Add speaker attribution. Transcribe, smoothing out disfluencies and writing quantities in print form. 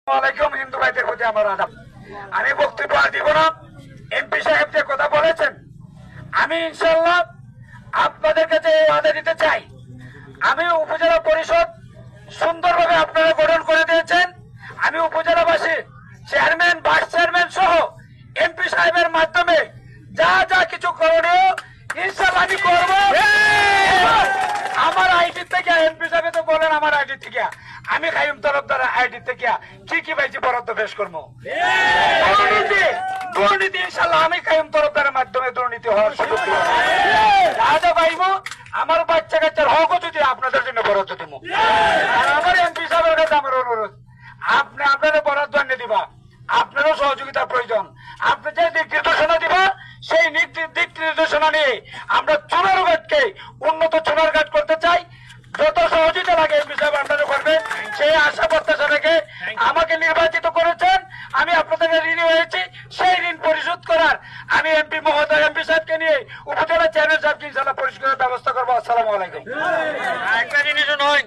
Speaker 1: ওয়ালাইকুম হিন্দু ভাইদের প্রতি আমার আদাব। আমি বক্তব্য আর দিব না। এমপি সাহেব যে কথা বলেছেন, আমি ইনশাল্লাহ আপনাদের কাছে ওয়াদা দিতে চাই। আমি উপজেলা পরিষদ সুন্দরভাবে আপনারা গঠন করে দিয়েছেন। আমি উপজেলাবাসী চেয়ারম্যান, ভাইস চেয়ারম্যান সহ এমপি সাহেবের মাধ্যমে যা যা কিছু করণীয় ইনশাল্লাহ আমি করব। আমার আইডি থেকে এমপি সাহেব তো বলেন, আমার আইডি থেকে আমি কাইয়ুম তরফদার আইডি থেকে কি কি পাইছি বরাদ্দ পেশ করবো। দুর্নীতি ইনশাল্লাহ আমি কাইয়ুম তরফদারের মাধ্যমে দুর্নীতি হওয়ার সুযোগ দিব। রাজা পাইব আমার বাচ্চা কাচ্চার হক যদি আপনাদের জন্য বরাদ্দ দিব। আর আমার এমপি সাহেবের কাছে আমার অনুরোধ, আপনি আপনারা বরাদ্দ এনে দিবা, আপনারও সহযোগিতার প্রয়োজন। আপনি যে দিক নির্দেশনা দিবা সেই দিক নির্দেশনা নিয়ে আমরা চুনার ঘাটকে উন্নত চুনার ঘাট করতে চাই। যত সহযোগিতা লাগে এমপি সাহেব আপনারা করবেন, সেই আশা প্রত্যাশা রেখে আমাকে নির্বাচিত করেছেন। আমি আপনাদের ঋণী হয়েছি, সেই ঋণ পরিশোধ করার আমি এমপি মহোদয় এমপি সাহেবকে নিয়ে উপজেলা চেয়ারম্যান সাহেবকে ইনশাল্লাহ পরিষ্কারের ব্যবস্থা করবো। আসসালামু আলাইকুম। একটা জিনিস নয়,